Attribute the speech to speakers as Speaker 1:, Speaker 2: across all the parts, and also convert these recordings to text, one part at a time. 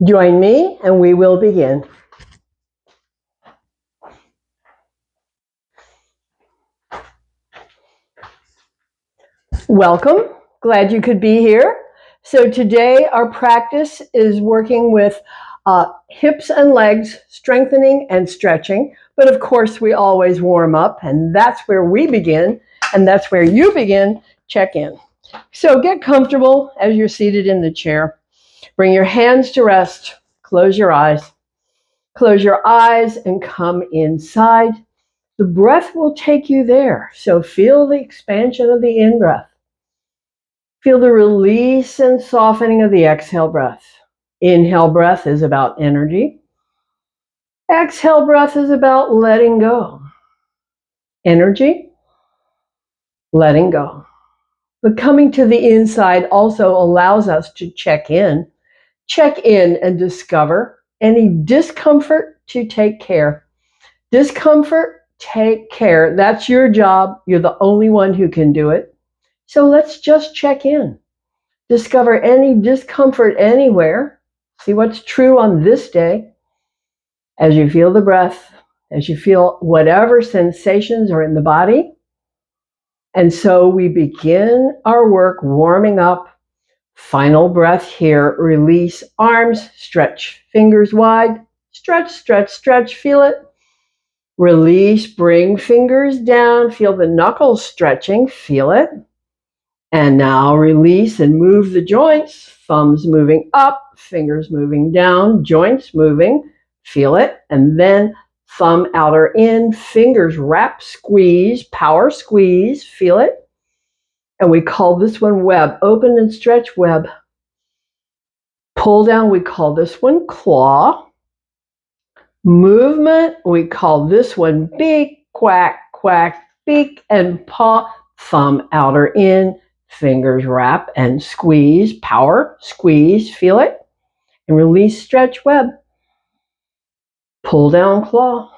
Speaker 1: Join me and we will begin. Welcome. Glad you could be here. So today our practice is working with hips and legs, strengthening and stretching. But of course, we always warm up, and that's where we begin, and that's where you begin. Check in. So get comfortable as you're seated in the chair. Bring your hands to rest. Close your eyes. Close your eyes and come inside. The breath will take you there. So feel the expansion of the in-breath. Feel the release and softening of the exhale breath. Inhale breath is about energy. Exhale breath is about letting go. Energy, letting go. But coming to the inside also allows us to check in and discover any discomfort to take care. Discomfort, take care. That's your job. You're the only one who can do it. So let's just check in. Discover any discomfort anywhere. See what's true on this day. As you feel the breath, as you feel whatever sensations are in the body. And so we begin our work warming up. Final breath here. Release arms, stretch fingers wide. Stretch, stretch, stretch. Feel it. Release, bring fingers down. Feel the knuckles stretching. Feel it. And now release and move the joints. Thumbs moving up, fingers moving down, joints moving. Feel it. And then thumb outer in, fingers wrap, squeeze, power squeeze. Feel it. And we call this one web. Open and stretch web. Pull down, we call this one claw. Movement, we call this one beak, quack, quack, beak, and paw. Thumb outer in, fingers wrap and squeeze, power, squeeze, feel it. And release, stretch, web. Pull down, claw.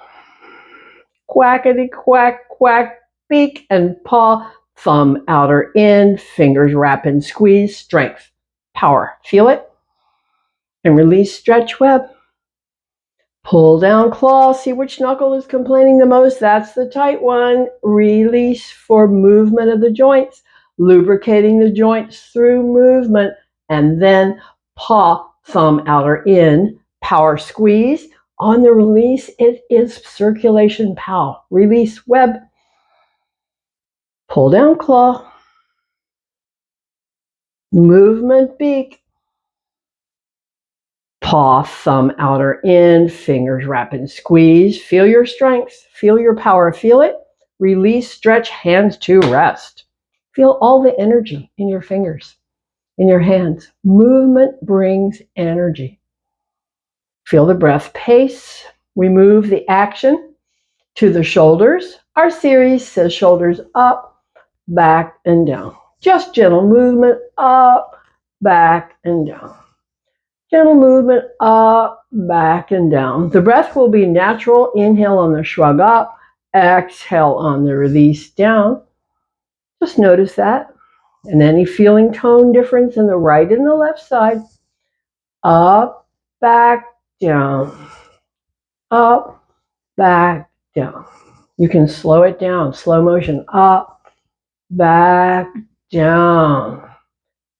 Speaker 1: Quackity, quack, quack, beak, and paw. Thumb outer in, fingers wrap and squeeze, strength, power, feel it. And release, stretch, web. Pull down, claw, see which knuckle is complaining the most. That's the tight one. Release for movement of the joints, lubricating the joints through movement. And then paw, thumb outer in, power squeeze. On the release, it is circulation pow. Release, web. Pull down, claw. Movement, beak. Paw, thumb outer in, fingers wrap and squeeze. Feel your strength, feel your power, feel it. Release, stretch, hands to rest. Feel all the energy in your fingers, in your hands. Movement brings energy. Feel the breath pace. We move the action to the shoulders. Our series says shoulders up, back, and down. Just gentle movement, up, back, and down. Gentle movement up, back, and down. The breath will be natural. Inhale on the shrug up. Exhale on the release down. Just notice that. And any feeling tone difference in the right and the left side. Up, back, down. Up, back, down. You can slow it down. Slow motion. Up, back, down.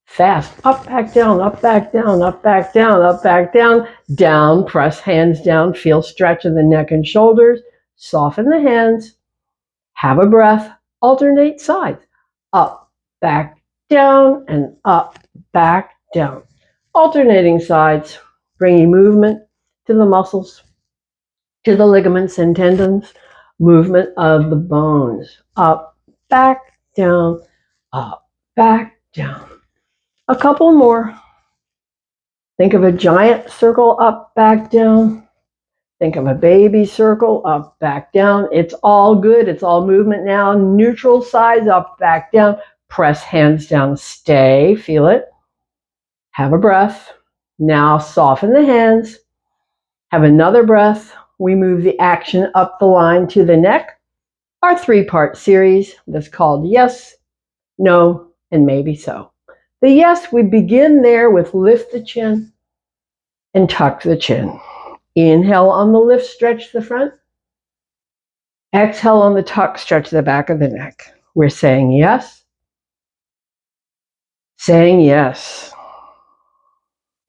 Speaker 1: Fast. Up, back, down, up, back, down, up, back, down, up, back, down, down. Press hands down. Feel stretch in the neck and shoulders. Soften the hands. Have a breath. Alternate sides. Up, back, down, and up, back, down. Alternating sides. Bringing movement to the muscles, to the ligaments and tendons. Movement of the bones. Up, back, down, up, back, down. A couple more. Think of a giant circle, up, back, down. Think of a baby circle, up, back, down. It's all good. It's all movement now. Neutral sides, up, back, down. Press hands down. Stay. Feel it. Have a breath. Now soften the hands. Have another breath. We move the action up the line to the neck. Our three-part series that's called yes, no, and maybe so. The yes, we begin there with lift the chin. and tuck the chin. Inhale on the lift, stretch the front. Exhale on the tuck, stretch the back of the neck. We're saying yes, saying yes,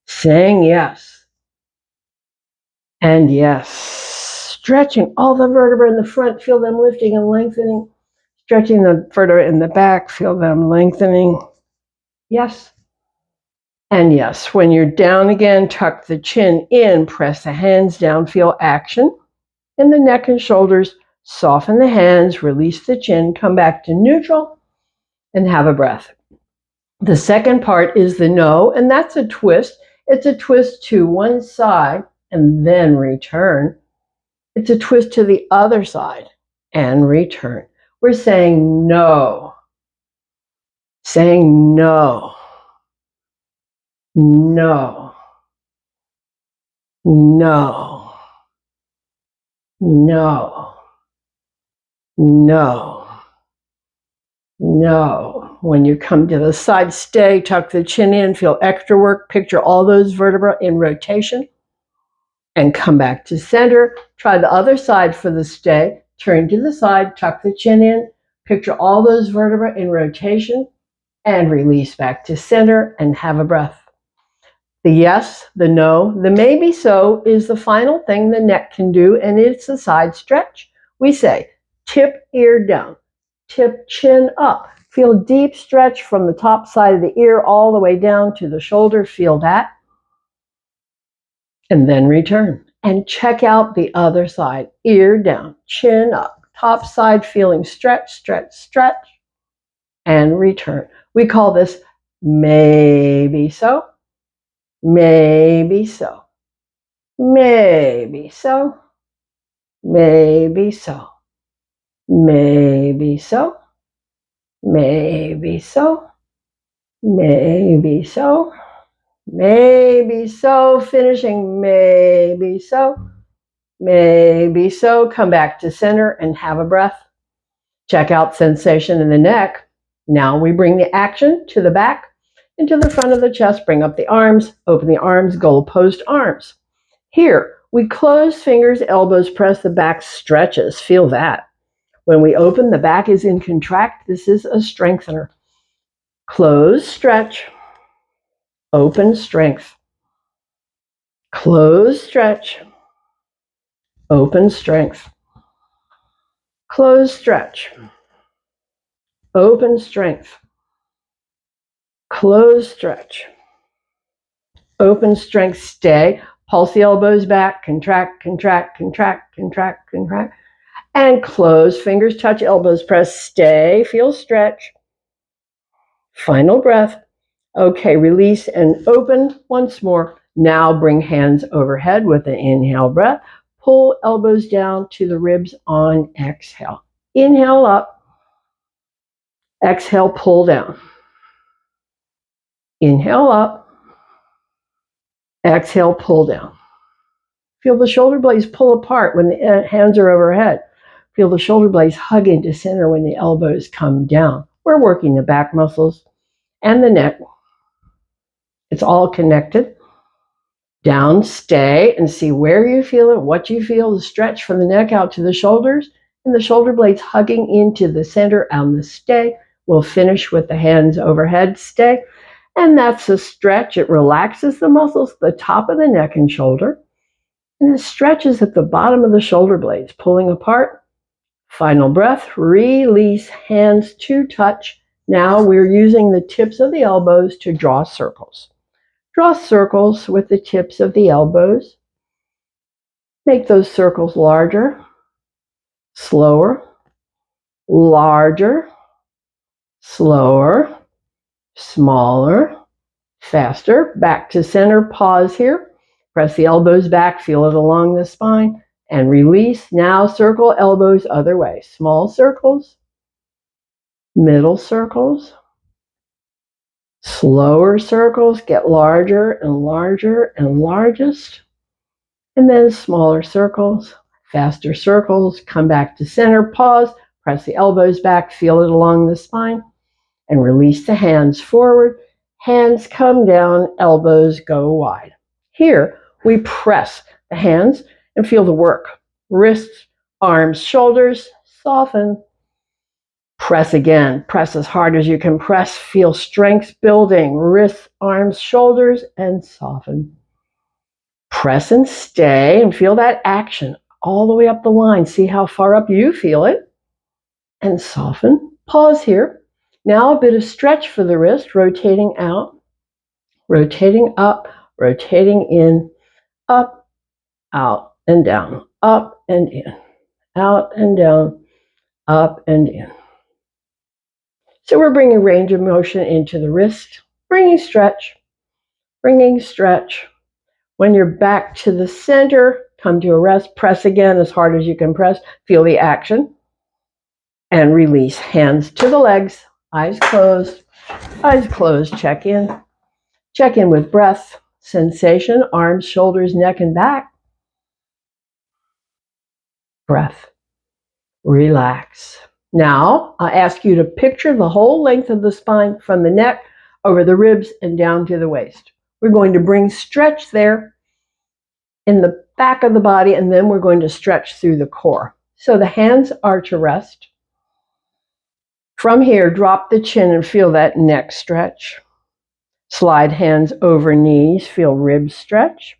Speaker 1: saying yes, and yes. Stretching all the vertebrae in the front, feel them lifting and lengthening. Stretching the vertebrae in the back, feel them lengthening. Yes, and yes. When you're down again, tuck the chin in, press the hands down, feel action in the neck and shoulders. Soften the hands, release the chin, come back to neutral, and have a breath. The second part is the no, and that's a twist. It's a twist to one side and then return. It's a twist to the other side and return. We're saying no, saying no, no, no, no, no. No. When you come to the side, stay, tuck the chin in, feel extra work, picture all those vertebrae in rotation, and come back to center. Try the other side for the stay. Turn to the side, tuck the chin in, picture all those vertebrae in rotation, and release back to center and have a breath. The yes, the no, the maybe so is the final thing the neck can do, and it's a side stretch. We say, tip ear down. Tip chin up. Feel deep stretch from the top side of the ear all the way down to the shoulder. Feel that. And then return. And check out the other side. Ear down, chin up. Top side feeling stretch, stretch, stretch. And return. We call this maybe so, maybe so, maybe so, maybe so, maybe so. Maybe so, maybe so, maybe so, finishing maybe so, maybe so. Come back to center and have a breath. Check out sensation in the neck. Now we bring the action to the back and to the front of the chest. Bring up the arms, open the arms, goal post arms. Here, we close fingers, elbows, press the back, stretches. Feel that. When we open, the back is in contract. This is a strengthener. Close, stretch, open, strength. Close, stretch, open, strength. Close, stretch, open, strength. Close, stretch, open, strength. Stay. Pulse the elbows back, contract, contract, contract, contract, contract. And close, fingers touch, elbows press, stay, feel stretch. Final breath. Okay, release and open once more. Now bring hands overhead with an inhale breath. Pull elbows down to the ribs on exhale. Inhale up. Exhale, pull down. Inhale up. Exhale, pull down. Feel the shoulder blades pull apart when the hands are overhead. Feel the shoulder blades hug into center when the elbows come down. We're working the back muscles and the neck. It's all connected. Down, stay, and see where you feel it, what you feel, the stretch from the neck out to the shoulders, and the shoulder blades hugging into the center on the stay. We'll finish with the hands overhead, stay, and that's a stretch. It relaxes the muscles at the top of the neck and shoulder, and it stretches at the bottom of the shoulder blades, pulling apart. Final breath, release, hands to touch. Now we're using the tips of the elbows to draw circles. Draw circles with the tips of the elbows. Make those circles larger, slower, larger, slower, smaller, faster. Back to center, pause here. Press the elbows back, feel it along the spine, and release. Now circle elbows other way. Small circles, middle circles, slower circles, get larger and larger and largest. And then smaller circles, faster circles, come back to center, pause, press the elbows back, feel it along the spine, and release the hands forward. Hands come down, elbows go wide. Here, We press the hands and feel the work. Wrists, arms, shoulders, soften. Press again. Press as hard as you can press. Feel strength building. Wrists, arms, shoulders, and soften. Press and stay and feel that action all the way up the line. See how far up you feel it. And soften. Pause here. Now a bit of stretch for the wrist, rotating out, rotating up, rotating in, up, out, and down, up and in, out and down, up and in. So we're bringing range of motion into the wrist, bringing stretch. When you're back to the center, come to a rest, press again as hard as you can press, feel the action, and release. Hands to the legs, eyes closed, check in. Check in with breath, sensation, arms, shoulders, neck, and back. Breath, relax. Now, I ask you to picture the whole length of the spine from the neck over the ribs and down to the waist. We're going to bring stretch there in the back of the body, and then we're going to stretch through the core. So the hands are to rest. From here, drop the chin and feel that neck stretch. Slide hands over knees, feel ribs stretch.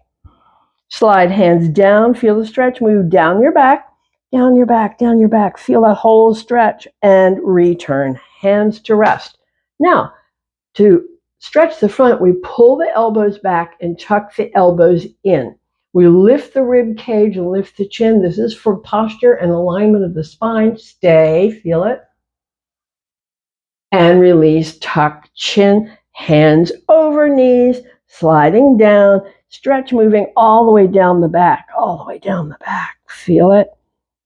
Speaker 1: Slide hands down, feel the stretch, move down your back, down your back, down your back. Feel that whole stretch and return. Hands to rest. Now, to stretch the front, we pull the elbows back and tuck the elbows in. We lift the rib cage and lift the chin. This is for posture and alignment of the spine. Stay, feel it. And release, tuck, chin, hands over knees, sliding down, stretch, moving all the way down the back, all the way down the back. Feel it.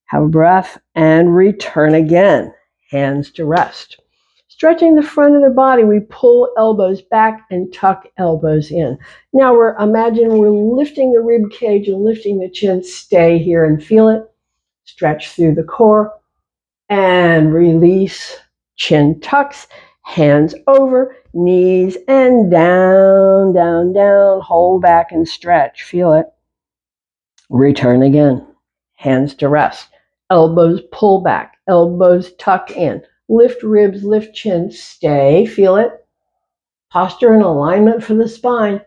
Speaker 1: Have a breath and return again. Hands to rest. Stretching the front of the body, we pull elbows back and tuck elbows in. Now imagine we're lifting the rib cage and lifting the chin. Stay here and feel it. Stretch through the core and release. Chin tucks, hands over, knees and down, down, down. Hold back and stretch. Feel it. Return again. Hands to rest. Elbows pull back. Elbows tuck in. Lift ribs, lift chin. Stay. Feel it. Posture and alignment for the spine.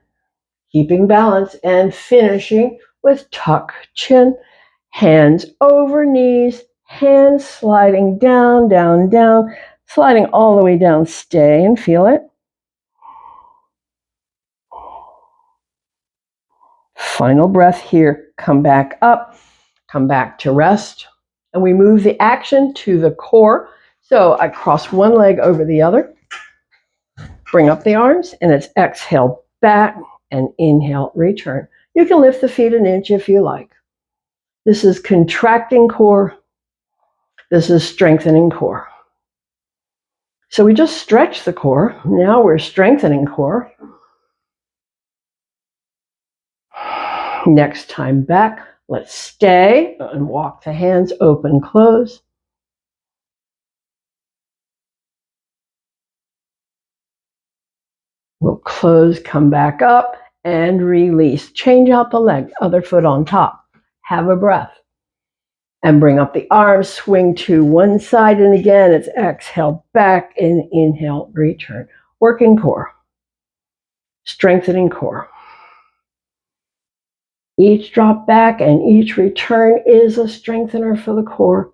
Speaker 1: Keeping balance and finishing with tuck chin. Hands over knees. Hands sliding down, down, down. Sliding all the way down. Stay and feel it. Final breath here. Come back up. Come back to rest. And we move the action to the core. So I cross one leg over the other. Bring up the arms and it's exhale back and inhale, return. You can lift the feet an inch if you like. This is contracting core. This is strengthening core. So we just stretch the core. Now we're strengthening core. Next time back, let's stay and walk the hands open, close. We'll close, come back up, and release. Change out the leg, other foot on top. Have a breath. And bring up the arms, swing to one side, and again, it's exhale back and inhale, return. Working core. Strengthening core. Each drop back and each return is a strengthener for the core.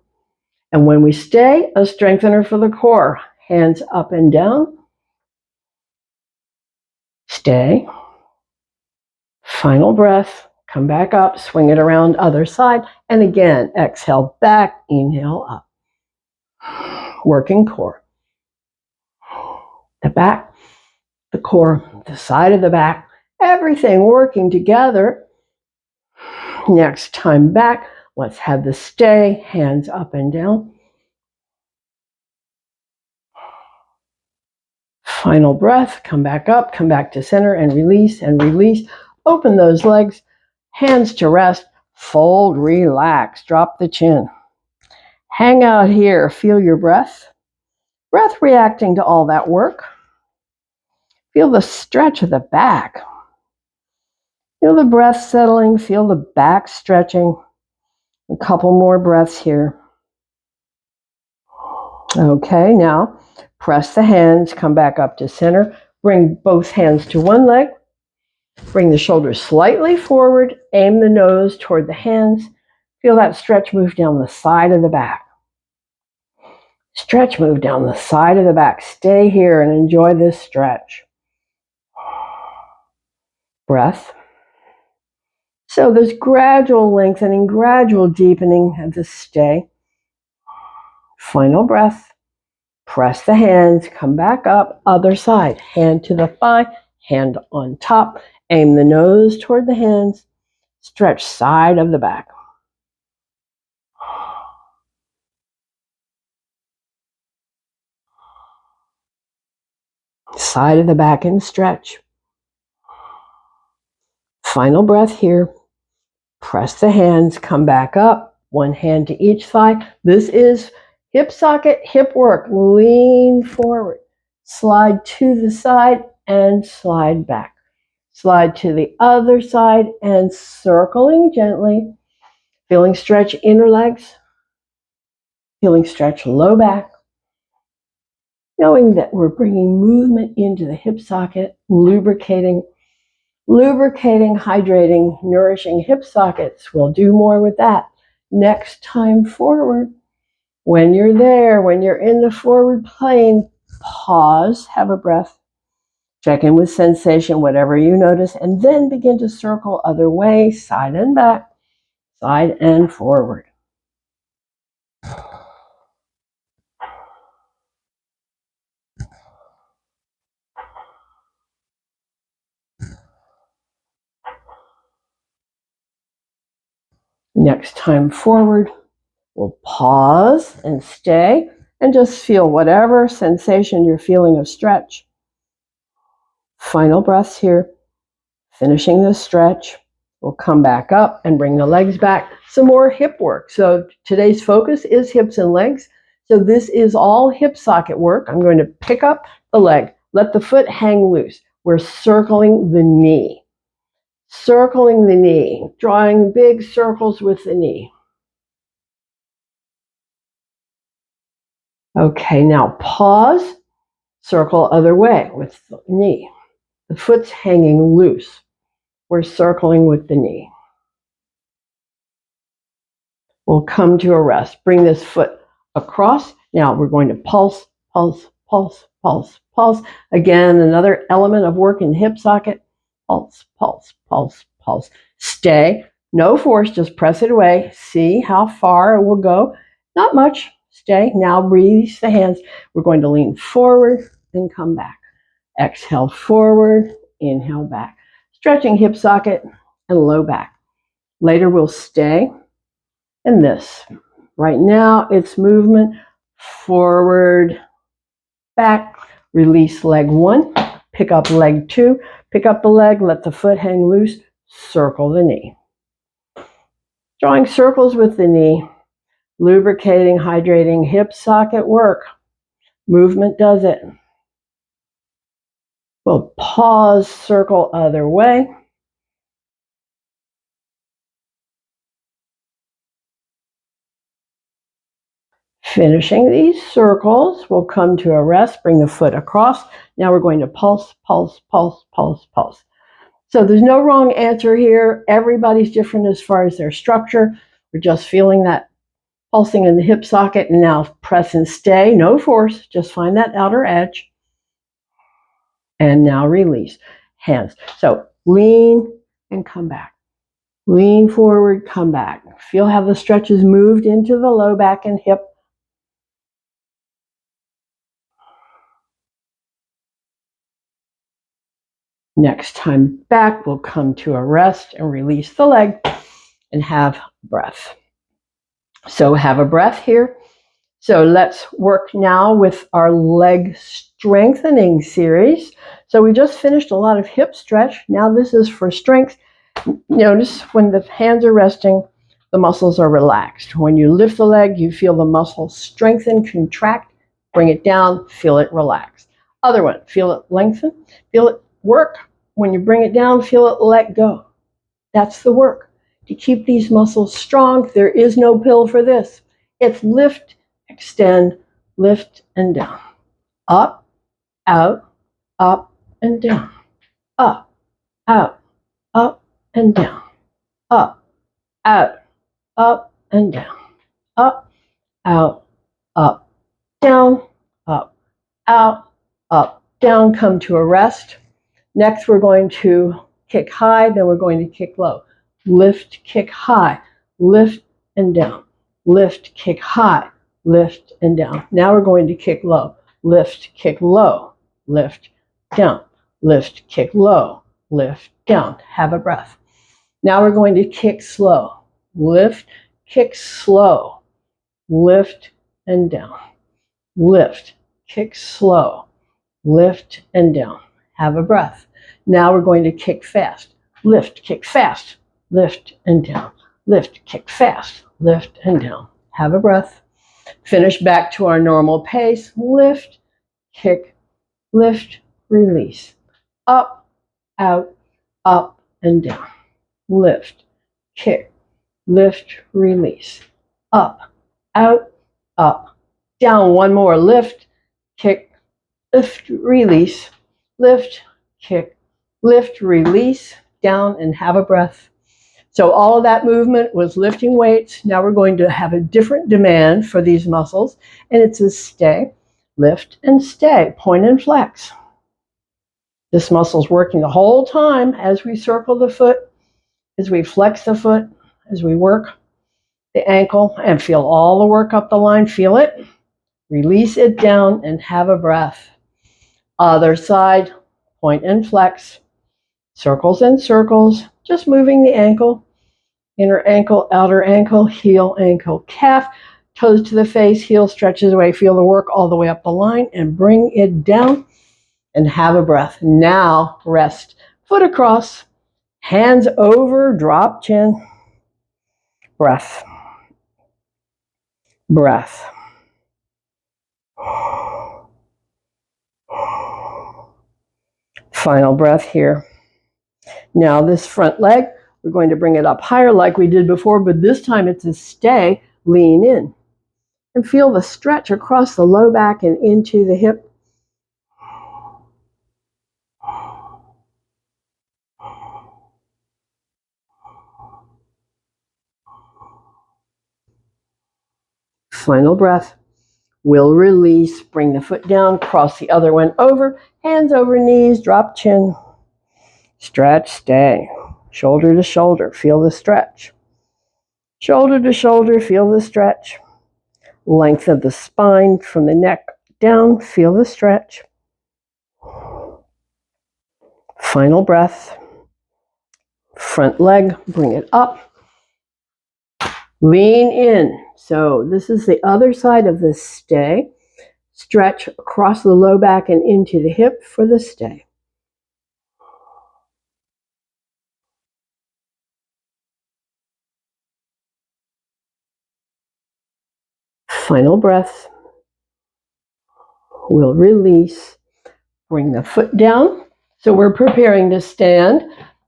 Speaker 1: And when we stay, a strengthener for the core. Hands up and down. Stay. Final breath. Come back up, swing it around other side. And again, exhale back, inhale up. Working core. The back, the core, the side of the back, everything working together. Next time back, let's have the stay, hands up and down. Final breath, come back up, come back to center and release and release. Open those legs, hands to rest, fold, relax, drop the chin. Hang out here, feel your breath. Breath reacting to all that work. Feel the stretch of the back. Feel the breath settling, feel the back stretching. A couple more breaths here. Okay, now press the hands, come back up to center. Bring both hands to one leg. Bring the shoulders slightly forward. Aim the nose toward the hands. Feel that stretch move down the side of the back. Stretch move down the side of the back. Stay here and enjoy this stretch. Breath. So there's gradual lengthening, gradual deepening of the stay. Final breath. Press the hands, come back up, other side. Hand to the thigh, hand on top. Aim the nose toward the hands. Stretch side of the back. Side of the back and stretch. Final breath here. Press the hands, come back up. One hand to each thigh. This is hip socket, hip work. Lean forward. Slide to the side and slide back. Slide to the other side and circling gently. Feeling stretch inner legs. Feeling stretch low back. Knowing that we're bringing movement into the hip socket, lubricating, hydrating, nourishing hip sockets. We'll do more with that next time forward. When you're there, when you're in the forward plane, pause, have a breath, check in with sensation, whatever you notice, and then begin to circle other way, side and back, side and forward. Next time forward, we'll pause and stay and just feel whatever sensation you're feeling of stretch. Final breaths here. Finishing the stretch. We'll come back up and bring the legs back. Some more hip work. So today's focus is hips and legs. So this is all hip socket work. I'm going to pick up the leg. Let the foot hang loose. We're circling the knee. Circling the knee. Drawing big circles with the knee. Okay, now pause. Circle other way with the knee. The foot's hanging loose. We're circling with the knee. We'll come to a rest. Bring this foot across. Now we're going to pulse, pulse, pulse, pulse, pulse. Again, another element of work in the hip socket. Pulse, pulse, pulse, pulse. Stay. No force, just press it away. See how far it will go. Not much. Stay. Now release the hands. We're going to lean forward and come back. Exhale forward, inhale back. Stretching hip socket and low back. Later we'll stay in this. Right now it's movement forward, back, release leg one, pick up leg two, pick up the leg, let the foot hang loose, circle the knee. Drawing circles with the knee, lubricating, hydrating, hip socket work. Movement does it. We'll pause, circle other way. Finishing these circles, we'll come to a rest, bring the foot across. Now we're going to pulse, pulse, pulse, pulse, pulse. So there's no wrong answer here. Everybody's different as far as their structure. We're just feeling that pulsing in the hip socket, and now press and stay, no force, just find that outer edge. And now release, hands. So lean and come back. Lean forward, come back. Feel how the stretches moved into the low back and hip. Next time back, we'll come to a rest and release the leg and have breath. So have a breath here. So let's work now with our leg strengthening series. So we just finished a lot of hip stretch. Now this is for strength. Notice when the hands are resting, the muscles are relaxed. When you lift the leg, you feel the muscles strengthen, contract, bring it down, feel it relax. Other one, feel it lengthen, feel it work. When you bring it down, feel it let go. That's the work. To keep these muscles strong, there is no pill for this. It's lift, extend, lift, and down. Up, out, up, and down. Up, out, up, and down. Up, out, up, and down. Up, out, up, down, up, out, up, down. Come to a rest. Next, we're going to kick high, then we're going to kick low. Lift, kick high, lift, and down. Lift, kick high, lift, and down. Now we're going to kick low. Lift, kick low, lift, down. Lift, kick low, lift, down. Have a breath. Now we're going to kick slow. Lift, kick slow, lift, and down. Lift, kick slow, lift, and down. Have a breath. Now we're going to kick fast. Lift, kick fast, lift, and down. Lift, kick fast, lift, and down. Have a breath. Finish back to our normal pace. Lift, kick, lift, release. Up, out, up, and down. Lift, kick, lift, release. Up, out, up, down. One more. Lift, kick, lift, release. Lift, kick, lift, release, down, and have a breath. So all of that movement was lifting weights. Now we're going to have a different demand for these muscles, and it's a stay, lift, and stay, point and flex. This muscle's working the whole time as we circle the foot, as we flex the foot, as we work the ankle, and feel all the work up the line. Feel it, release it down, and have a breath. Other side, point and flex, circles and circles, just moving the ankle, inner ankle, outer ankle, heel, ankle, calf, toes to the face, heel stretches away. Feel the work all the way up the line and bring it down and have a breath. Now rest, foot across, hands over, drop chin, breath, breath. Final breath here. Now this front leg, we're going to bring it up higher like we did before, but this time it's a stay, lean in. And feel the stretch across the low back and into the hip. Final breath. We'll release, bring the foot down, cross the other one over, hands over knees, drop chin. Stretch, stay. Shoulder to shoulder, feel the stretch. Shoulder to shoulder, feel the stretch. Length of the spine from the neck down, feel the stretch. Final breath. Front leg, bring it up. Lean in. So this is the other side of the stay. Stretch across the low back and into the hip for the stay. Final breath. We'll release. Bring the foot down. So we're preparing to stand.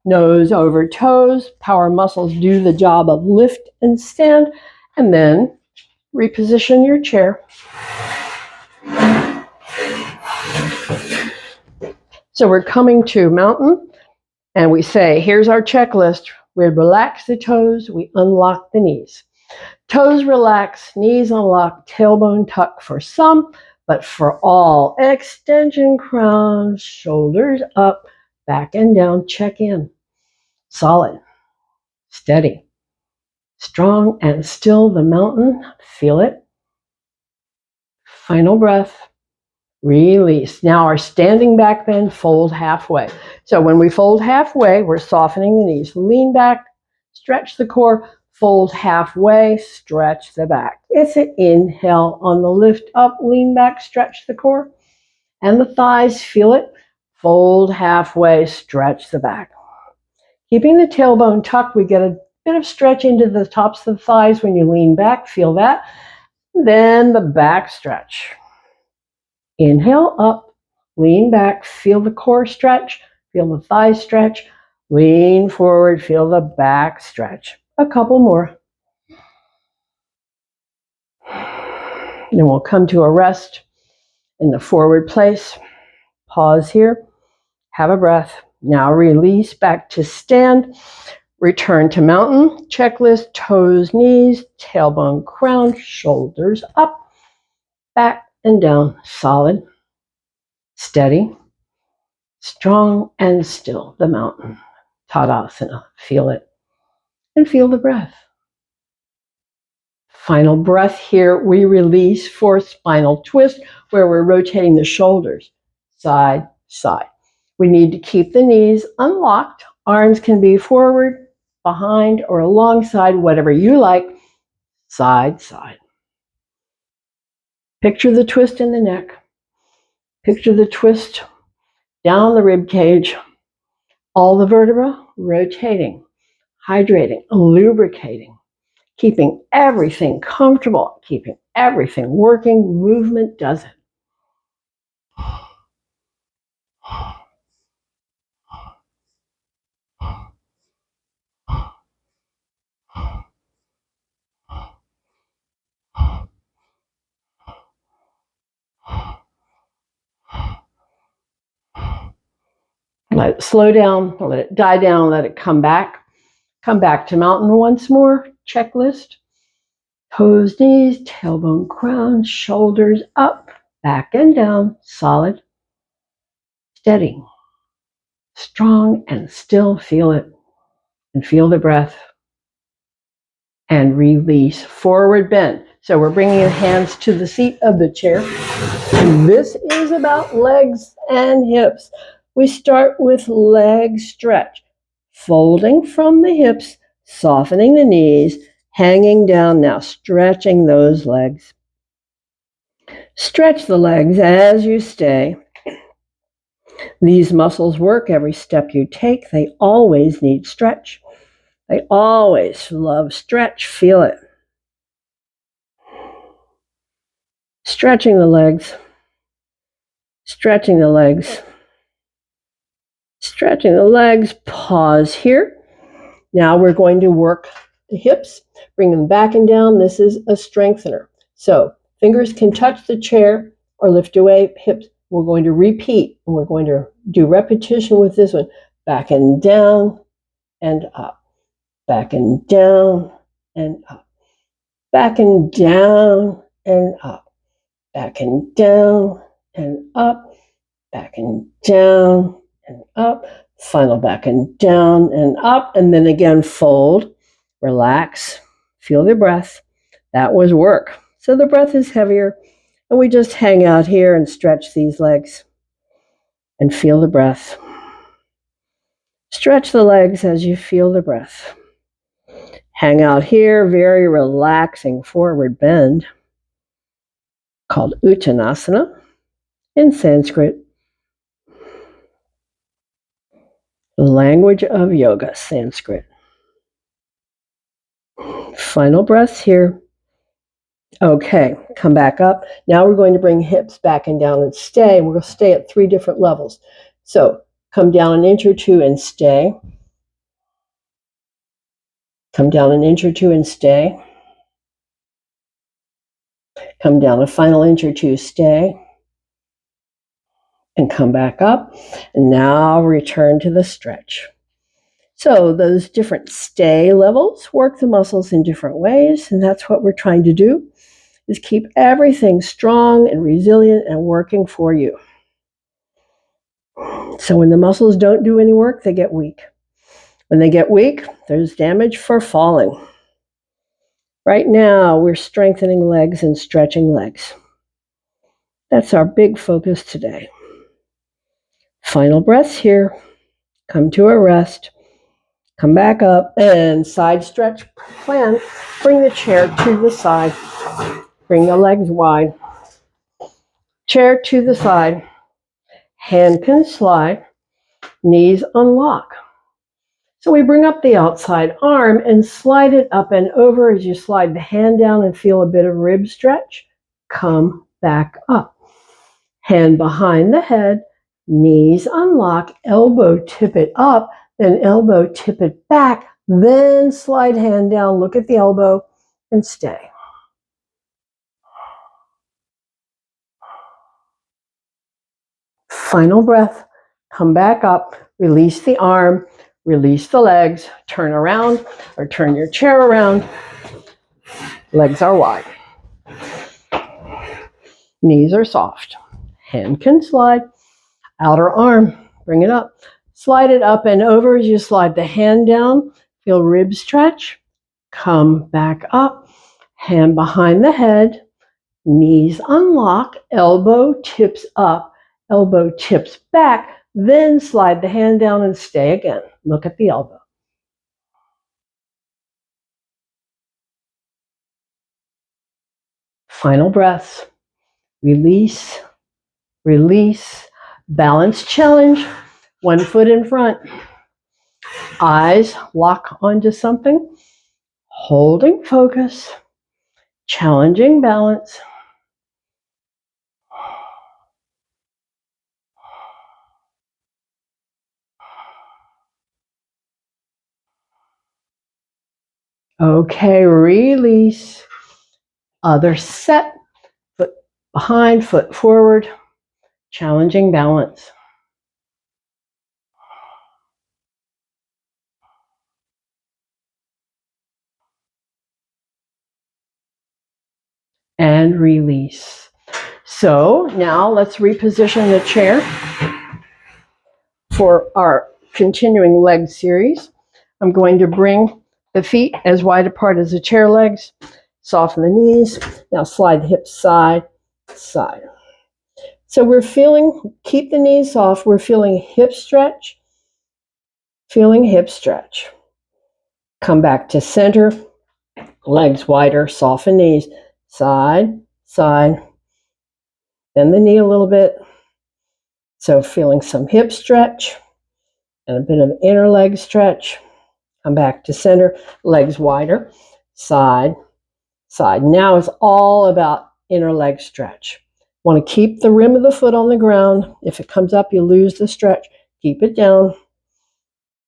Speaker 1: Nose over toes. Power muscles do the job of lift and stand. And then reposition your chair. So we're coming to mountain. And we say, here's our checklist. We relax the toes. We unlock the knees. Toes relax, knees unlock, tailbone tuck for some, but for all, extension crown, shoulders up, back and down, check in. Solid, steady, strong and still the mountain, feel it. Final breath, release. Now our standing back bend, fold halfway. So when we fold halfway, we're softening the knees. Lean back, stretch the core, fold halfway, stretch the back. It's an inhale on the lift up, lean back, stretch the core. And the thighs, feel it. Fold halfway, stretch the back. Keeping the tailbone tucked, we get a bit of stretch into the tops of the thighs when you lean back, feel that. Then the back stretch. Inhale up, lean back, feel the core stretch, feel the thighs stretch. Lean forward, feel the back stretch. A couple more. Then we'll come to a rest in the forward place. Pause here. Have a breath. Now release back to stand. Return to mountain. Checklist: toes, knees, tailbone, crown, shoulders up, back and down. Solid, steady, strong and still. The mountain. Tadasana. Feel it. And feel the breath. Final breath here. We release for spinal twist, where we're rotating the shoulders side, side. We need to keep the knees unlocked. Arms can be forward, behind, or alongside, whatever you like. Side, side. Picture the twist in the neck. Picture the twist down the rib cage. All the vertebrae rotating, hydrating, lubricating, keeping everything comfortable, keeping everything working. Movement does it. Let it slow down, let it die down, let it come back. Come back to mountain once more. Checklist. Toes, knees, tailbone, crown, shoulders up, back and down. Solid, steady, strong and still. Feel it. And feel the breath. And release. Forward bend. So we're bringing the hands to the seat of the chair. And this is about legs and hips. We start with leg stretch. Folding from the hips, softening the knees, hanging down now, stretching those legs. Stretch the legs as you stay. These muscles work every step you take. They always need stretch. They always love stretch. Feel it. Stretching the legs. Stretching the legs. Stretching the legs. Pause here. Now we're going to work the hips. Bring them back and down. This is a strengthener. So fingers can touch the chair or lift away. Hips. We're going to repeat. And we're going to do repetition with this one. Back and down and up. Back and down and up. Back and down and up. Back and down and up. Back and down and up. Final back and down and up. And then again, fold. Relax. Feel the breath. That was work. So the breath is heavier. And we just hang out here and stretch these legs. And feel the breath. Stretch the legs as you feel the breath. Hang out here, very relaxing forward bend called Uttanasana in Sanskrit. The language of yoga, Sanskrit. Final breaths here. Okay, come back up. Now we're going to bring hips back and down and stay. We're going to stay at 3 different levels. So come down an inch or 2 and stay. Come down an inch or 2 and stay. Come down a final inch or 2, stay. And come back up. And now return to the stretch. So those different stay levels work the muscles in different ways. And that's what we're trying to do, is keep everything strong and resilient and working for you. So when the muscles don't do any work, they get weak. When they get weak, there's damage for falling. Right now, we're strengthening legs and stretching legs. That's our big focus today. Final breaths here. Come to a rest. Come back up and side stretch plan. Bring the chair to the side. Bring the legs wide. Chair to the side. Hand can slide. Knees unlock. So we bring up the outside arm and slide it up and over. As you slide the hand down and feel a bit of rib stretch, come back up. Hand behind the head, knees unlock, elbow tip it up, and elbow, tip it back, then slide hand down, look at the elbow, and stay. Final breath, come back up, release the arm, release the legs, turn around or turn your chair around. Legs are wide. Knees are soft. Hand can slide. Outer arm, bring it up. Slide it up and over as you slide the hand down. Feel ribs stretch. Come back up. Hand behind the head. Knees unlock. Elbow tips up. Elbow tips back. Then slide the hand down and stay again. Look at the elbow. Final breaths. Release, release. Balance challenge. One foot in front. Eyes lock onto something. Holding focus. Challenging balance. Okay, release. Other set. Foot behind, foot forward. Challenging balance. And release. So now let's reposition the chair for our continuing leg series. I'm going to bring the feet as wide apart as the chair legs. Soften the knees. Now slide the hips side, side. So we're feeling, keep the knees soft. We're feeling hip stretch. Feeling hip stretch. Come back to center. Legs wider, soften knees. Side, side. Bend the knee a little bit. So feeling some hip stretch and a bit of inner leg stretch. Come back to center. Legs wider. Side, side. Now it's all about inner leg stretch. Want to keep the rim of the foot on the ground. If it comes up, you lose the stretch. Keep it down.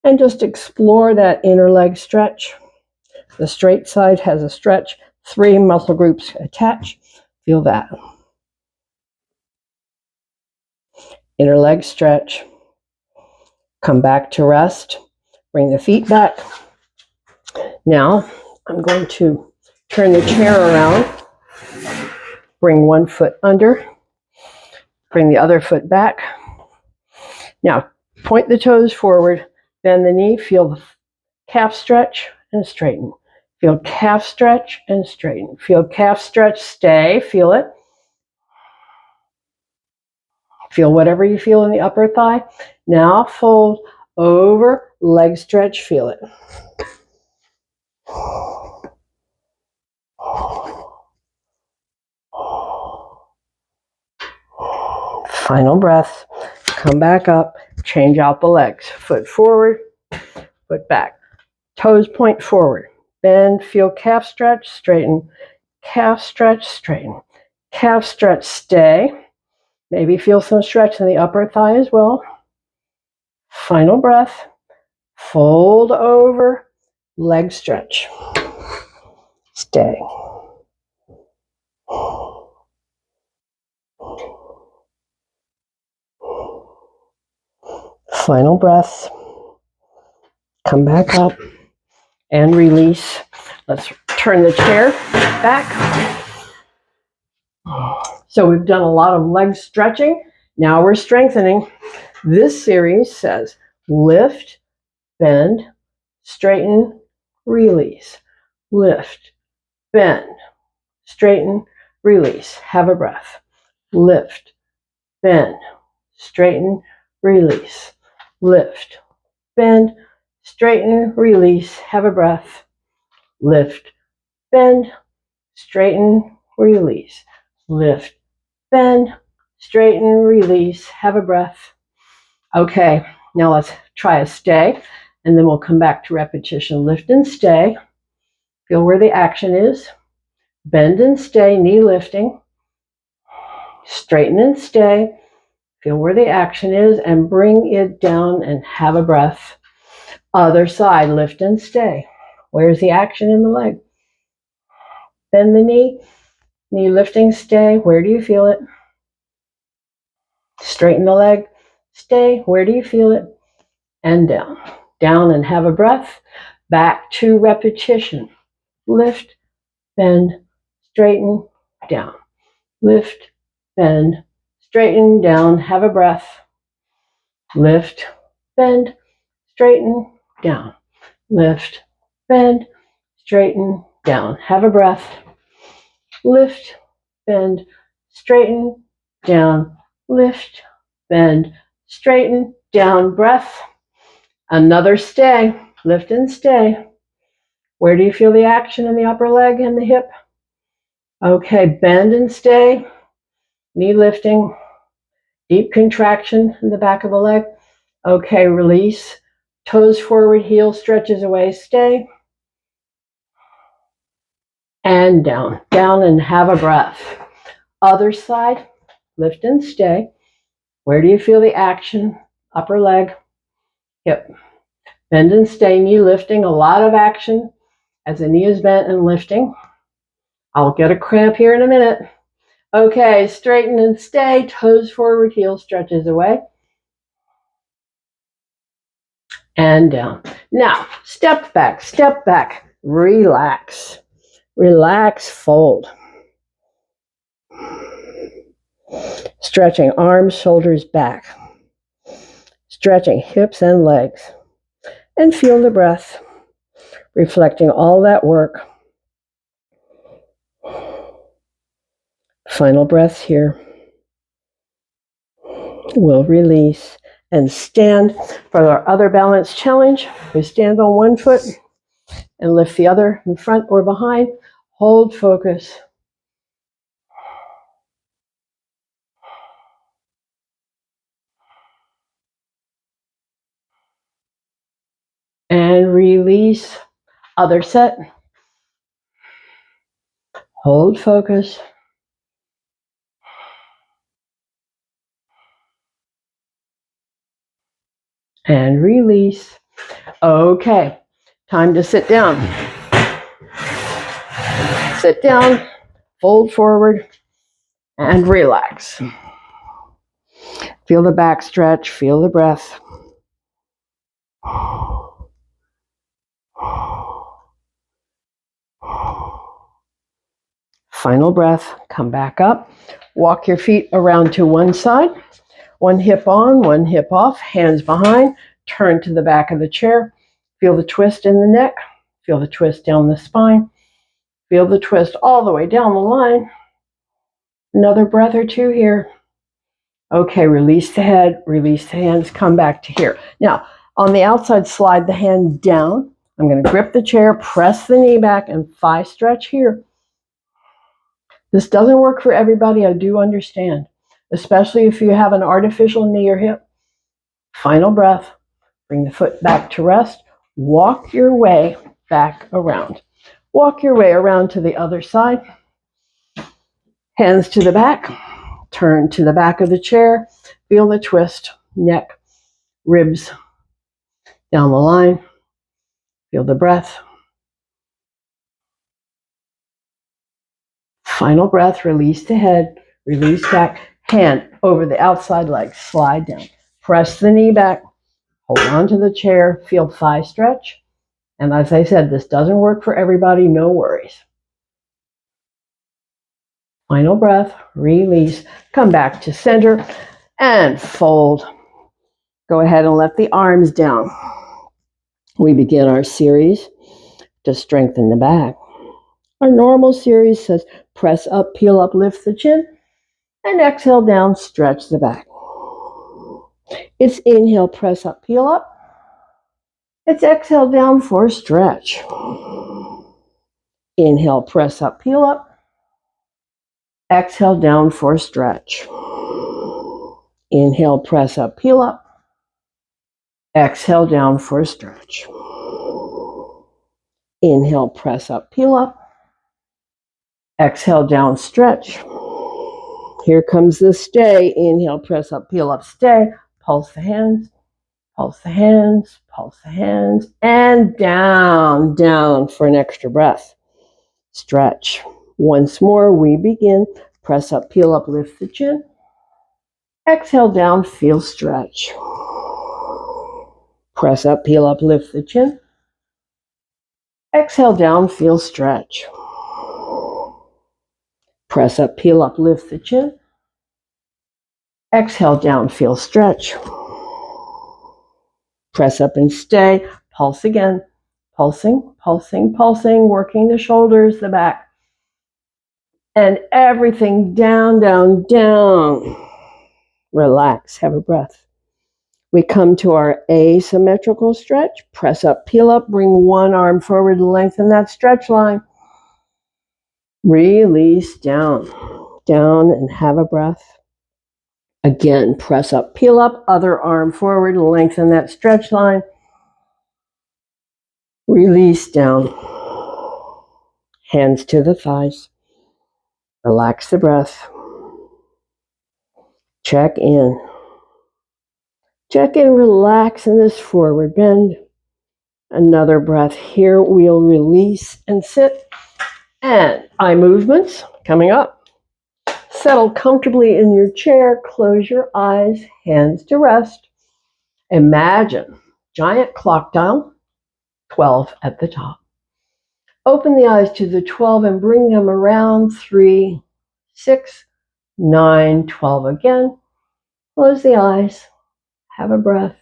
Speaker 1: And just explore that inner leg stretch. The straight side has a stretch. 3 muscle groups attach. Feel that. Inner leg stretch. Come back to rest. Bring the feet back. Now, I'm going to turn the chair around. Bring one foot under. Bring the other foot back. Now, point the toes forward. Bend the knee. Feel the calf stretch and straighten. Feel calf stretch and straighten. Feel calf stretch, stay, feel it. Feel whatever you feel in the upper thigh. Now fold over, leg stretch, feel it. Final breath. Come back up, change out the legs. Foot forward, foot back. Toes point forward. Bend, feel calf stretch, straighten. Calf stretch, straighten. Calf stretch, stay. Maybe feel some stretch in the upper thigh as well. Final breath. Fold over, leg stretch. Stay. Final breath. Come back up and release. Let's turn the chair back. So we've done a lot of leg stretching. Now we're strengthening. This series says lift, bend, straighten, release. Lift, bend, straighten, release. Have a breath. Lift, bend, straighten, release. Lift, bend, straighten, release. Have a breath. Lift, bend, straighten, release. Lift, bend, straighten, release. Have a breath. Okay, now let's try a stay, and then we'll come back to repetition. Lift and stay. Feel where the action is. Bend and stay, knee lifting. Straighten and stay. Feel where the action is and bring it down and have a breath. Other side, lift and stay. Where's the action in the leg? Bend the knee, knee lifting, stay. Where do you feel it? Straighten the leg, stay. Where do you feel it? And down. Down and have a breath. Back to repetition. Lift, bend, straighten, down. Lift, bend, straighten, down. Have a breath. Lift, bend, straighten, down. Lift, bend, straighten, down. Have a breath. Lift, bend, straighten, down. Lift, bend, straighten, down. Breath. Another stay. Lift and stay. Where do you feel the action in the upper leg and the hip? Okay, bend and stay. Knee lifting. Deep contraction in the back of the leg. Okay, release. Toes forward, heel stretches away. Stay. And down. Down and have a breath. Other side. Lift and stay. Where do you feel the action? Upper leg, hip. Bend and stay. Knee lifting. A lot of action as the knee is bent and lifting. I'll get a cramp here in a minute. Okay, straighten and stay. Toes forward, heel stretches away. And down. Now, step back, relax. Relax, fold. Stretching arms, shoulders back. Stretching hips and legs. And feel the breath, reflecting all that work. Final breaths here. We'll release and stand for our other balance challenge. We stand on one foot and lift the other in front or behind. Hold focus. And release. Other set. Hold focus. And release. Okay, time to sit down. Sit down, fold forward, and relax. Feel the back stretch, feel the breath. Final breath, come back up. Walk your feet around to one side. One hip on, one hip off, hands behind. Turn to the back of the chair. Feel the twist in the neck. Feel the twist down the spine. Feel the twist all the way down the line. Another breath or two here. Okay, release the head, release the hands, come back to here. Now, on the outside, slide the hand down. I'm going to grip the chair, press the knee back, and thigh stretch here. This doesn't work for everybody, I do understand, especially if you have an artificial knee or hip. Final breath, bring the foot back to rest. Walk your way back around. Walk your way around to the other side. Hands to the back. Turn to the back of the chair. Feel the twist, neck, ribs down the line. Feel the breath. Final breath, release the head, release back. Hand over the outside leg, slide down. Press the knee back. Hold on to the chair. Feel thigh stretch. And as I said, this doesn't work for everybody. No worries. Final breath, release. Come back to center and fold. Go ahead and let the arms down. We begin our series to strengthen the back. Our normal series says press up, peel up, lift the chin, and exhale down, stretch the back. It's inhale, press up, peel up. It's exhale down for stretch. Inhale, press up, peel up. Exhale down for stretch. Inhale, press up, peel up. Exhale down for stretch. Inhale, press up, peel up. Exhale down, stretch. Here comes the stay. Inhale, press up, peel up, stay. Pulse the hands. Pulse the hands, and down, down for an extra breath. Stretch. Once more, we begin. Press up, peel up, lift the chin. Exhale down, feel stretch. Press up, peel up, lift the chin. Exhale down, feel stretch. Press up, peel up, lift the chin. Exhale down, feel stretch. Press up and stay. Pulse again. Pulsing, pulsing, pulsing, working the shoulders, the back. And everything down, down, down. Relax, have a breath. We come to our asymmetrical stretch. Press up, peel up, bring one arm forward, lengthen that stretch line. Release down, down, and have a breath. Again, press up, peel up, other arm forward, lengthen that stretch line. Release down. Hands to the thighs. Relax the breath. Check in. Check in, relax in this forward bend. Another breath here. We'll release and sit. And eye movements coming up. Settle comfortably in your chair. Close your eyes, hands to rest. Imagine giant clock dial, 12 at the top. Open the eyes to the 12 and bring them around. 3, 6, 9, 12 again. Close the eyes. Have a breath.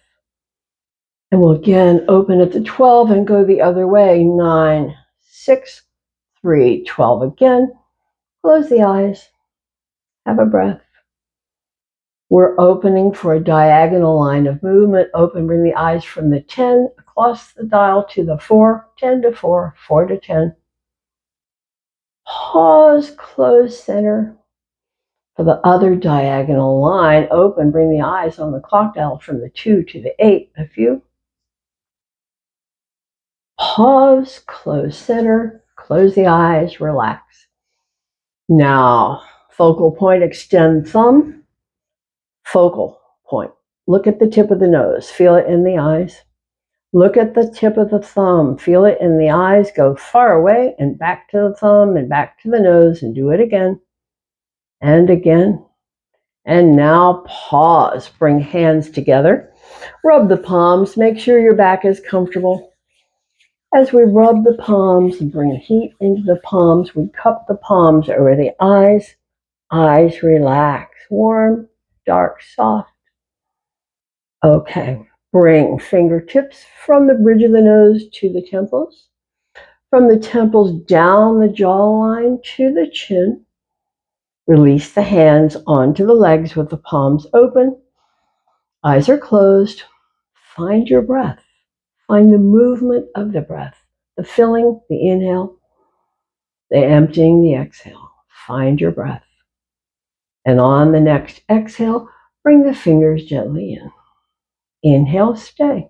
Speaker 1: And we'll again open at the 12 and go the other way. 9, 6, 3, 12 again. Close the eyes. Have a breath. We're opening for a diagonal line of movement. Open, bring the eyes from the 10 across the dial to the 4, 10 to 4, 4 to 10. Pause, close center. For the other diagonal line, open, bring the eyes on the clock dial from the 2 to the 8. A few. Pause, close center, close the eyes, relax. Now, focal point, extend thumb. Focal point. Look at the tip of the nose. Feel it in the eyes. Look at the tip of the thumb. Feel it in the eyes. Go far away and back to the thumb and back to the nose and do it again and again. And now pause. Bring hands together. Rub the palms. Make sure your back is comfortable. As we rub the palms and bring heat into the palms, we cup the palms over the eyes. Eyes relax. Warm, dark, soft. Okay. Bring fingertips from the bridge of the nose to the temples. From the temples down the jawline to the chin. Release the hands onto the legs with the palms open. Eyes are closed. Find your breath. Find the movement of the breath. The filling, the inhale, the emptying, the exhale. Find your breath. And on the next exhale, bring the fingers gently in. Inhale, stay.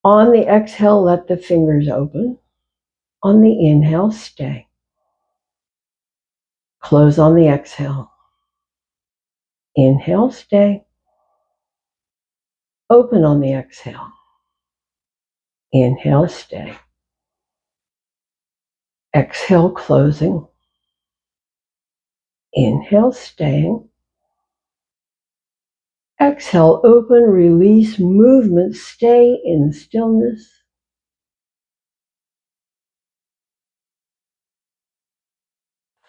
Speaker 1: On the exhale, let the fingers open. On the inhale, stay. Close on the exhale. Inhale, stay. Open on the exhale. Inhale, stay. Exhale, closing. Inhale, staying. Exhale, open, release, movement, stay in stillness.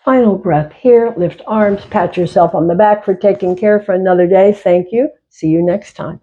Speaker 1: Final breath here. Lift arms, pat yourself on the back for taking care for another day. Thank you. See you next time.